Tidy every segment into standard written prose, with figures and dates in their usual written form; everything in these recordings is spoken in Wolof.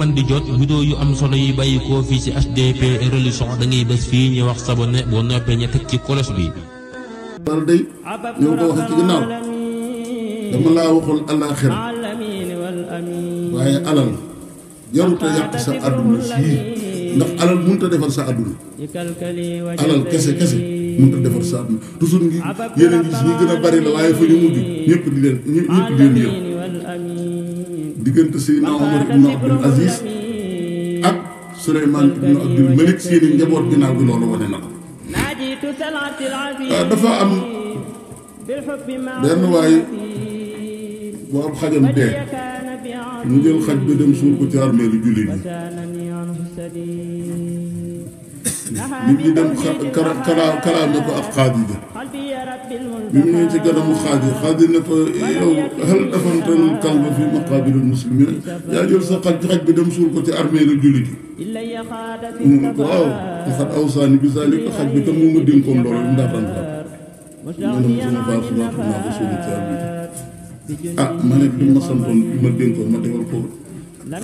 man di jot vidéo yu am solo yi bàyyi koo fii ci HDP religion da ngay bés fii ñu wax s'abonné boo noppee ñu teg ci kolos bi. loolu day ñoo ko waxee ci ginnaaw dama laa waxul àllaaxira waaye alal jarut a yàq sa àdduna fii ndax alal mënut a defar sa àdduna alal kese mënut a defar sa àdduna toujours ngi yéen a ngi si ñi gën a bari la waaye fa ñu mujj ñëpp di leen yëpp diggante Seydina Omar ibn Abdul Aziz ak Souleymane ibn Abdul Malik seeni njaboot ginnaaw bi loolu wane na ko. dafa am benn waay bu am xajam dee mu jël xaj bi dem suul ko ci armeelu jullit yi nit ñi dem kalaame ko ak Xaadija bi mu ñëwee ci ganamu Xaadija ne ko yow hal dafantal kalba fi maqaabiril muslimiin yaa jël sa xaj bi dem suul ko ci armeelu jullit yi mu ne ko waaw xat awsaani bi zaalika xaj bi tam mu ma dénkoon loolu mu ndaataan fa ma ne sama baax subaatu naa ko suuli ci armeelu ma ne li ma santoon li ma dénkoon ma defal ko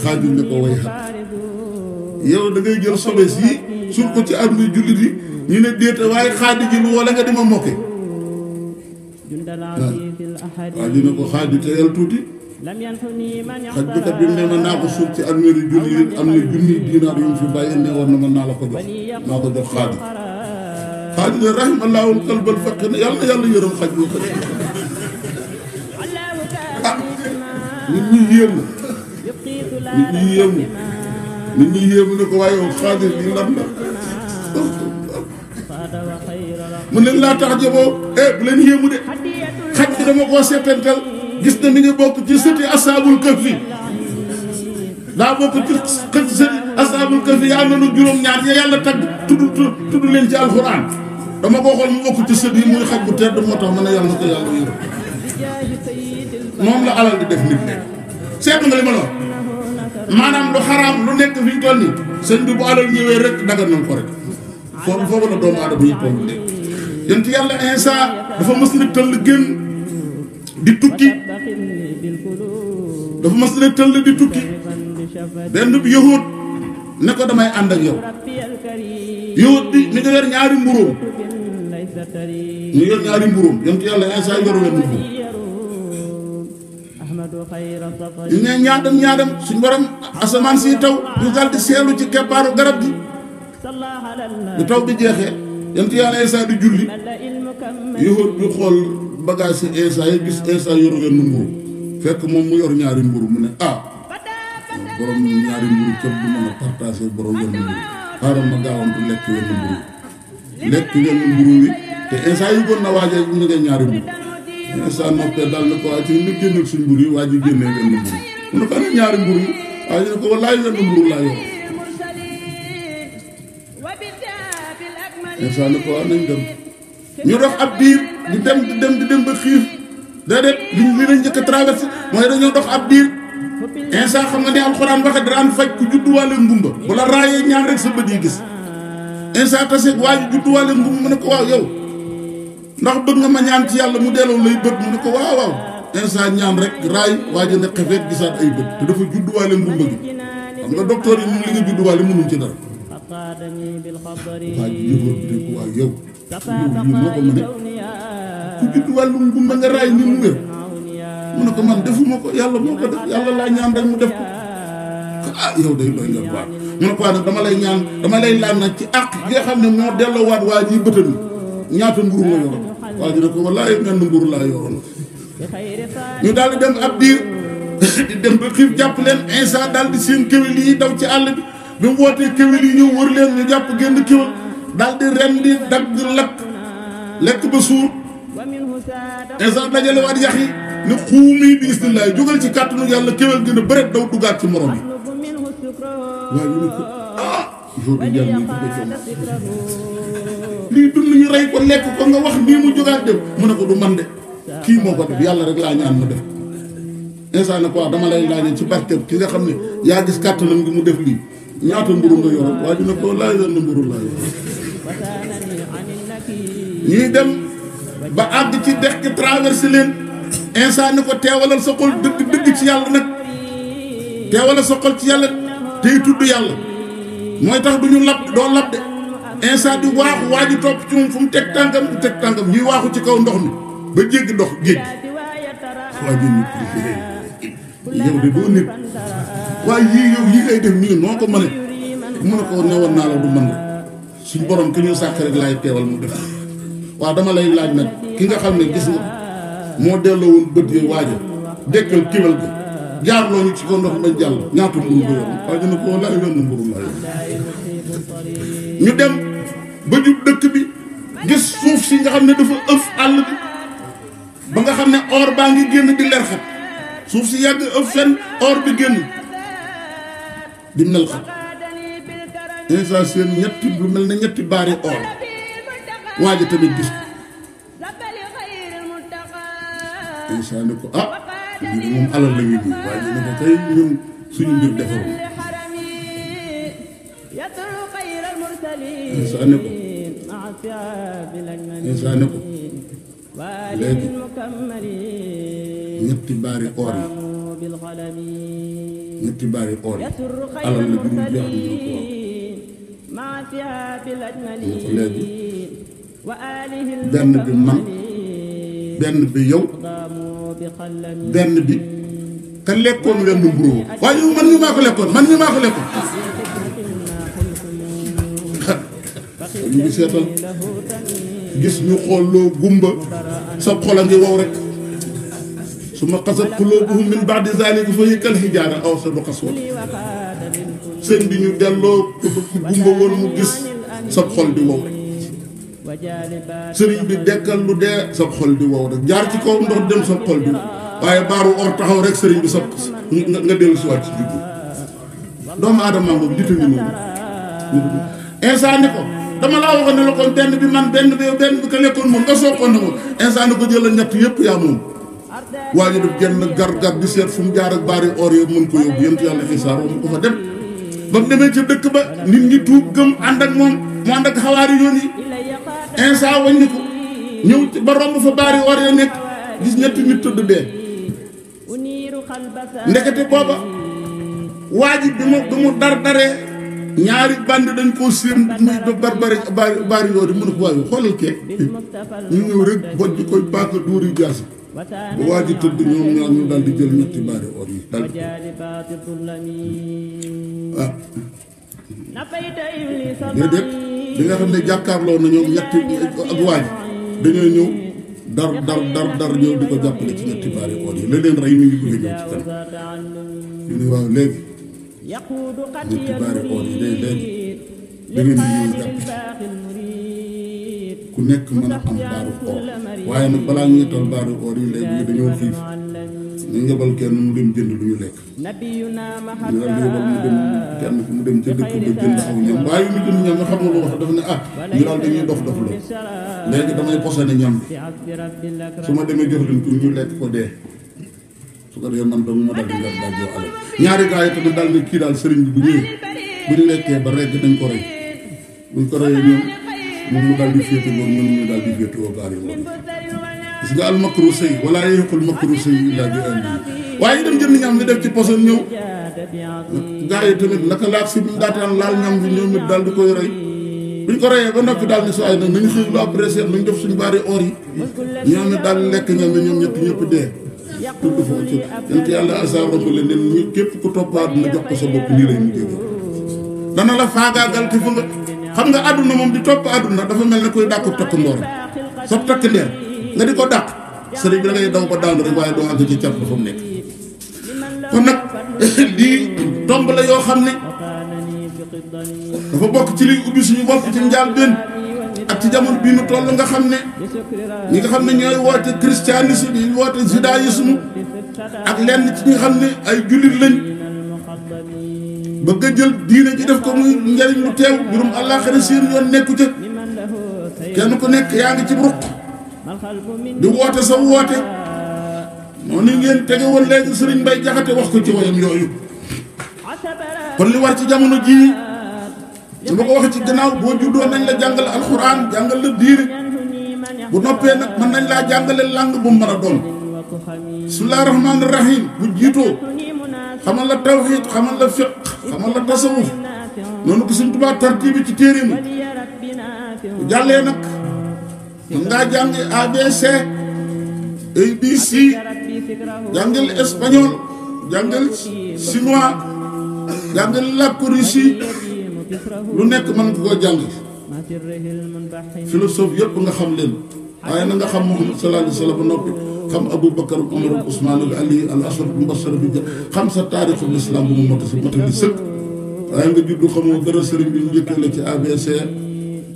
Xaadija ne ko way xat yow da ngay jël sobe si suul ko ci armeelu jullit yi ñu ne déeta waaye Xaadija lu wala nga di ma mokke waaw dina ko xaaj te yàlla tuuti xaj bi kat bi mu ne ma naa ko suul ci armeelu jullit yi am na junni dinaar yu mu fi bàyyi ne war na ma naa la ko jox naa ko jox xaaj ne rahimallahu qalbal faqir yàlla na yàlla yërëm xaj bi nit ñi yéemu ne ko waaye yow xaadir li lan la mu ne laa tax jaboo bu leen yéemu de xaj bi dama koo settantal gis na mi ngi bokk ci sëti asaabul kahfi daa bokk ci sëti asaabul kahfi yaa am na juróom-ñaar ya yàlla tagg tudd leen ci alxuraan dama ko xool mu bokk ci sët yi muy xaj bu tedd moo tax ma ne yàlla na ko yàlla yërëm moom la alal di def nit nekk seetlu nga li ma la wax maanaam lu xaraam lu nekk fi ñu toll nii sëñ bi bu alal ñëwee rek dagal nañ ko rek foofu la doomu aadama yi toll nii yéen ci yàlla Insa dafa mës na tëll génn di tukki benn bi yahut ne ko damay ànd ak yow yahut bi mi nga yor ñaari mburóom yéen ci yàlla Insa yoru wenn mburóom ñu ne ñaadam suñ borom asamaan si taw ñu dal di seelu ci keppaaru garab gi bu taw bi jeexee yonent yàlla Insa di julli yahut bi xool bagage si Insa yi gis Insa yoru wenn mburu fekk moom mu yor ñaari mburu mu ne borom ñaari mburu képp du mën a partagé borom wenn mburu xaaral ma gaawantu lekk wenn mburu wi te Insa yi gën na waajee ñu ngi ñaari mburu Insa noppee daal ne ko waa ci ñu génneel suñ mburu yi waa ji génnee wenn mburu mu ne ko ana ñaari mburu yi waa ji ne ko wallaay wenn mburu laa yor Insa ne ko waa nañ dem ñu dox ab diir di dem ba xiif déedéet li la njëkk a traversé mooy dañoo dox ab diir Insa xam nga ne alxuraan waxe daan faj ku judduwaale ngumba bu la raayee ñaan rek sa bët yi gis Insa taseeg waa ji judduwaale ngumba mu ne ko waaw yow ndax bëgg nga ma ñaan ci yàlla mu delloo lay bët mu ne ko waaw Insa ñaan rek raay waa ji ne xefeet gisaat ay bët te dafa judduwaale ngumba gi xam nga docteur yi moom li nga judduwaale mënuñ ci dara waa ji yëgoon bi ne ko waaw yow lii moo ko mëne ku juddu wàllu ngumba nga raay ni mu wér mu ne ko man defuma ko yàlla moo ko def yàlla laa ñaan rek mu def ko yow day doy nga baax mu ne ko waa nag dama lay laaj nag ci àq gi nga xam ne moo delloowaat waa ji bëtam ñaata mburu nga yoroon waa ji ne ko wallaahi menn mburu laa yoroon ñu daal di dem ab diir di dem ba xiif jàpp leen Insa daal di seen kéwél yi daw ci àll bi mu wootee kéwél yi ñëw wër leen ñu jàpp génn kéwél daal di ren di dagg lekk ba suur Insa dajale waat yax yi ne xuumi bi isnillahi jógal ci kàttanu yàlla kéwél gën a bëret daw duggaat ci morom yi waaye ñu ne ko jour bi jàll nañ ko jom lii dund ñu rey ko lekk ko nga wax nii mu jógaat dem mu ne ko du man de kii moo ko def yàlla rek laa ñaan mu def Insa ne ko wax dama lay laajee ci barkeb ki nga xam ne yaa gis kàttanam gi mu def lii ñaata mburu nga yoroon waa ji ne ko laay wenn mburu laa yoroon ñuy dem ba àgg ci dex gi traversé leen Insa ne ko teewalal sa xol dëgg ci yàlla nag teewalal sa xol ci yàlla tey tudd yàlla mooy tax du ñu lab doo lab de instant di waaxu waa ji topp ci moom fu mu teg tànkam ñuy waaxu ci kaw ndox mi ba jéggi ndox géej waa ji nit yow de doo nit waaye yii yow yi ngay def nii noo ko mëne mu ne ko newoon naa la du mën la suñ borom ki ñu sàkk rek laay teewal mu def waaw dama lay laaj nag ki nga xam ne gis nga moo delloo woon bët yi waaja dekkal kiwal ga jaarloo ñu ci ko ndox bañ jàll ñaata mburu ba yoon waaye dina ko laay wenn mburu laa yoon ñu dem ba jub dëkk bi gis suuf si nga xam ne dafa ëf àll bi ba nga xam ne or baa ngi génn di leer xat suuf si yàgg ëf fenn or bi génn di mel xat instant seen ñetti lu mel ne ñetti baari or waaja tamit gis ko instant ne ko ah lii moom alal la ñuy nii waaye ne ko tey ñun suñu mbir defaru instant ne ko léegi ñetti baari or yi alal la bi ñu jeex ñu ko ko léegi benn bi man benn bi yow benn bi ka lekkoon wenn mburu waaye man ñu maa ko lekkoon ñu ngi seetal gis ñu xooloo gumba sa xol a ngi wow rek su ma xasat quluubuhum min ba'di zaalika fa hiya kal hijaara aw ashaddu qaswatan seen bi ñu delloo gumba woon mu gis sa xol di wow rek sëriñ bi dekkal lu dee sa xol di wow rek jaar ci kaw ndox dem sa xol di waaye baaru or taxaw rek sëriñ bi sa nga dellu si waat ci juddu doomu aadama moom dita ngi noonu instant ni ko dama laa waxoon ne la kon benn bi man benn bi yow benn bi ka lekkoon moom nga sookoon na ko instant ni ko jëlal ñett yëpp yaa moom waa ji def genn gar di seet fu mu jaar ak baari or yëpp mën ko yóbbu yent yàlla Isaa romb ko fa dem ba mu demee ca dëkk ba nit ñi tuub gëm ànd ak moom mu ànd ak xawaari yoon yi instant waññi ko ñëw ba romb fa baari or ya nekk gis ñetti nit tëdd dee ndekete booba waa ji bi mu daree ñaari bandi dañ koo séen muy baari yoon yi mu ne ko waaye xoolal kee ñu ñëw rek boj bi koy paaka dóori jaasi ba waa ji tëdd ñoom ñaar ñu daal di jël ñetti baari or yi daal di déedéet bi nga xam ne jàkkaarloo na ñoom ñetti ak waa ji dañoo ñëw dar ñëw di ko jàppale ci ñetti baari or yi la leen rey ñu ngi bëgg a ñëw ci kanam ñu ne waaw léegi ñetti baari or yi léegi da ngeen di ñëw jàpp ku nekk mën a am baaru or waaye nag balaa ñuy tal baaru or yi léegi dañoo xiif ñu yebal kenn mu dem jënd lu ñu lekk ñu daal di yebal kenn mu dem ca dëkk ba jënd aw ñam waaye ñu jënd ñam nga xam nga lu wax dafa ne ñu daal dañuy dof la léegi damay posone ñam bi su ma demee jox leen pour ñu lekk ko dee su ko defee man dama ma daal di ngar daal joo alal ñaari gars yi tamit daal ne kii daal sëriñ bi bu ñëwee bu ñu lekkee ba regg dañ ko rey buñ ko reyee ñoom moom mu daal di féete woon ñun ñu daal di féete woo baari woon gis nga al makru sëy wala yëqul makru sëy illa bi ahli waaye dem jënd ñam ni def ci poson ñëw gars yi tamit naka laat si bimu daataan laal ñam bi ñoom it daal di koy rey buñ ko reyee ba noppi daal ni su ay nag nañu xiif lu apprécié nañ def suñu baari or yi ñoom it daal lekk ñam bi ñoom ñëpp dee tudd foofu ci yent yàlla Isaa romb leen ne ñu képp ku topp àdduna jox ko sa bopp nii lay mujjee dana la faagaagal te fu nga xam nga àdduna moom di topp àdduna dafa mel ne koy dàqu takk ndoor sab takk ndeer nga di ko dàq sëriñ bi da ngay daw ba daanu rek waaye doo àgg ci cat dafa mu nekk kon nag lii tomb la yoo xam ne dafa bokk ci liy ubbi suñu bopp ci njaal benn ak ci jamono bii nu toll nga xam ne ñi nga xam ne ñooy woote christianisme yi woote judaïsme ak lenn ci ñi nga xam ne ay jullit lañ bëgg a jël diine ji def ko muy njariñ lu teew mbirum àllaaxira seen yoon nekku ca kenn ku nekk yaa ngi ci ruq di woote sa woote noonu ngeen tege woon léegi Sëriñ Mbay Jaxate wax ko ci woyam yooyu kon li war ci jamono jii su ma ko waxee ci gannaaw boo juddoo nañ la jàngal alxuraan jàngal la diine bu noppee nag mën nañ laa jàngale langue bu mu mën a doon bismillaahi rahmaani rahiim bu jiitoo xamal la tawhid xamal la fiqh xamal la tasawuf noonu ko Sëñ Tuubaa tartibi ci téere mi bu jàllee nag mën ngaa jàng ABC ABC jàngal espagnol jàngal chinois jàngal làkku russe lu nekk mën nga koo jàng philosophe yëpp nga xam leen waaye na nga xam Muhammad sallallahu alayhi wa sallam ba noppi xam Abu Bakar Umar Usmaan ak Ali al ashar mubashar bi xam sa taarixul islam bu mu mot si motali sëkk waaye nga juddu xamoo dara sëriñ bi njëkkee la ci ABC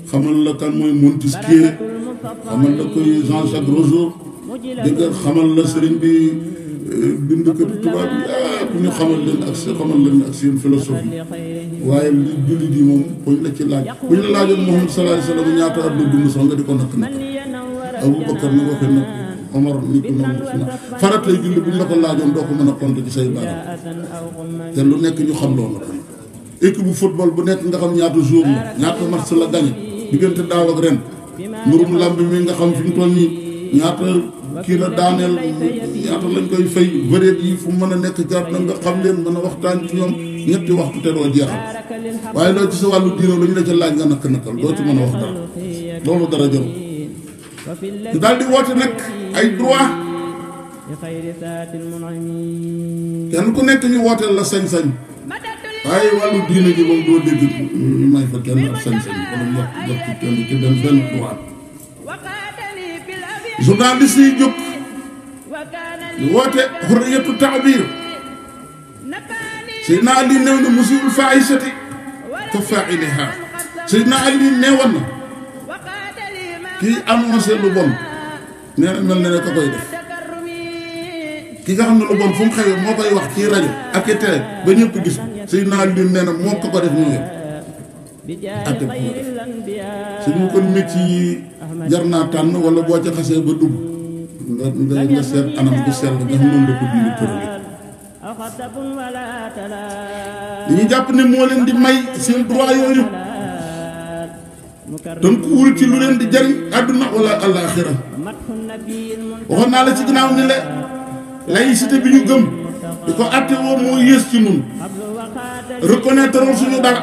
xamal la kan mooy Montesquieu xamal la koy Jean-Jacques Rousseau dégg nga xamal la sëriñ bi bindkatu tubaab yi bu ñu xamal leen ak seen philosophie waaye li jullit yi moom buñ la ci laaj buñ la laajoon Muhammad sallallahu alayhi wa sallam ñaata at la dund sax nga di ko nakk Abu Bakar ni waxee nag Omar ni ko noonu farat lay julli buñ la ko laajoon doo ko mën a compter ci say baaraam te lu nekk ñu xam loolu équipe bu football bu nekk nga xam ñaata jour la ñaata match la gagné diggante daaw ak ren mbirum làmb mi nga xam fi mu toll nii ñaata kii la daaneel ñaata lañ koy fay bëreet yi fu mën a nekk jaar na nga xam leen mën a waxtaan ci ñoom ñetti waxtu te doo jeexal waaye loolu ci sa wàllu diine lu ñu la ca laaj nga nakk-nakkal doo ci mën a wax dara loolu dara jarul ñu daal di woote nag ay droit kenn ku nekk ñu wooteel la sañ-sañ waaye wàllu diine ji moom doo dégg ñu may fa kenn ak sañ-sañ wala mu jox ci kenn ci benn droit journaliste yi jóg ñu woote xurriyatu taabir Seydina Ali néew na musiul fahisati ka faa'iliha Seydina Ali neewoon na kii annoncé lu bon nee na mel na ne ka koy def ki nga xam ne lu bon fu mu xewee moo koy wax ci rajo ak i télé ba ñëpp gis Seydina Ali nee na moo ko def ñoo yëpp atte bu def suñu kon métier yi jar naa tànn wala boo ca xasee ba dugg nga seet anam bu sell nga xam noonu la ko diine tërale dañuy jàpp ne moo leen di may seen droit yooyu tënkuwul ci lu leen di jariñ àdduna wala àllaaxira waxoon naa la ci ginnaaw ni la laïcité bi ñu gëm di ko àtte woo moo yées ci ñun reconnaître suñu dara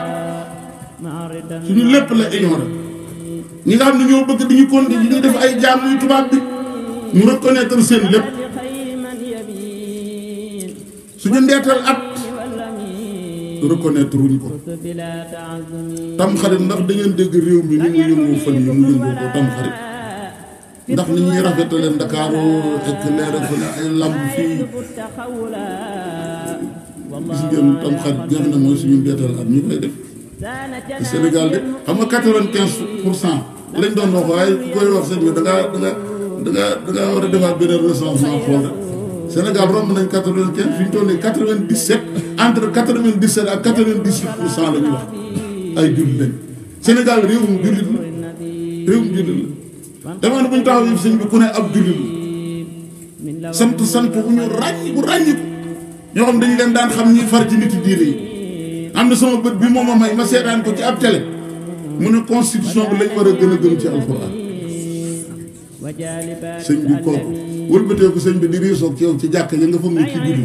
suñu lépp la ignoré ñi nga xam ne ñoo bëgg di ñu continuer di ñu def ay jaam muy tubaab bi ñu reconnaître seen lépp suñu ndeetal at reconnaître wuñ ko tamxarit ndax da ngeen dégg réew mi ni mu yëngoo fan yi mu yëngoo ko tamxarit ndax ni ñuy rafetale Ndakaaru ak leer fa ne ay lamb fii gis ngeen tamxarit nga xam ne mooy suñu ndeetal at ñu koy def Sénégal de xam nga 95% lañ doon wax waaye ku koy wax sëñ bi da ngaa war a defaat beneen recensement xool rek Sénégal romb nañ 95 fi ñu toll nii 97 entre 97 ak 98% la ñuy wax ay jullit lañ Sénégal réewum jullit la réewum jullit la demoon bu ñu taxaw yi sëñ bi ku ne ab jullit la sant bu ñu ràññiku ñoo xam dañu leen daan xam ñi far ci nit yi diine yi am na sama bët bi moom a may ma seetaan ko ci ab télé mu ne constitution bi lañ war a gën a gëm ci alxuraan sëñ bi kooku wëlbatee ko sëñ bi di riisoog ci yow ci jàkk yi nga foog ne ci julli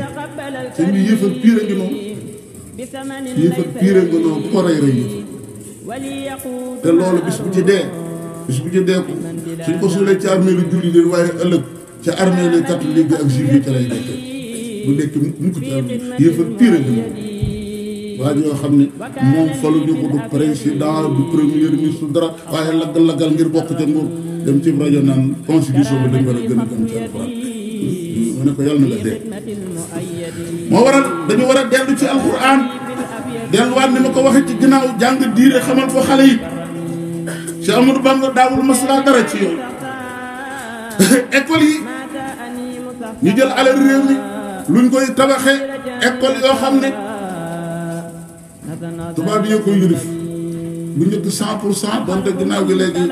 sëñ bi yéefar piire ngi noonu ku ko rey yëf te loolu bis bu ci dee ko suñ ko suulee ci armée lu julli leen waaye ëllëg ca armée lu catholique bi ak juif yi ca lay dekkee bu dekk mukk ci armée yéefar piire ngi noonu waa joo xam ne moom falu ñu ko du président du premier ministre dara waaye laggal ngir bokk ca nguur dem ci rajo naan constitution bi dañ war a gën a gëm ci alxuraan mu ne ko yàlla na la dee moo waral dañu war a dellu ci alxuraan delluwaat ni ma ko waxee ci ginnaaw jàng diine xamal fa xale yi ci Amadou Bamba daawul maslaa dara ci yow école yi ñu jël alal réew mi luñ koy tabaxee école yoo xam ne tubaab yi koy yurif bu njëkk 100% donte ginnaaw gi léegi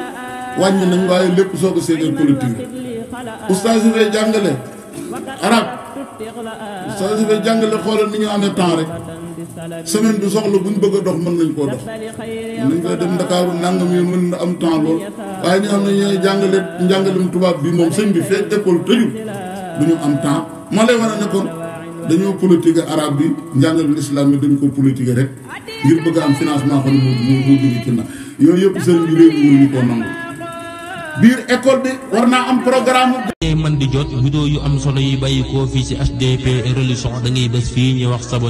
wàññi nañ waaye lépp soo ko séedee politique oustaz yi fay jàngale arab oustaz yi fay jàngale xoolal ni ñu amee temps rek semaine bi soxla buñ bëgg a dox mën nañ koo dox mën nañ koy dem Ndakaaru nangam yi mën na am temps lool waaye ñi xam ne ñooy jàngale njàngalem tubaab bi moom sëñ bi fekk école tëjul du ñu am temps moo lay war a nekkoon dañoo politique arabe bi njàngalul islam bi dañ ko politique rek ngir bëgg am financement xam ne moo jóge ci na yooyu yëpp sëriñ bi réew mi mënuñu koo nangu biir école bi war naa am programme man di jot vidéo yu am solo yi bàyyi ko fii ci HDP religion da ngay bés fii ñu wax sabon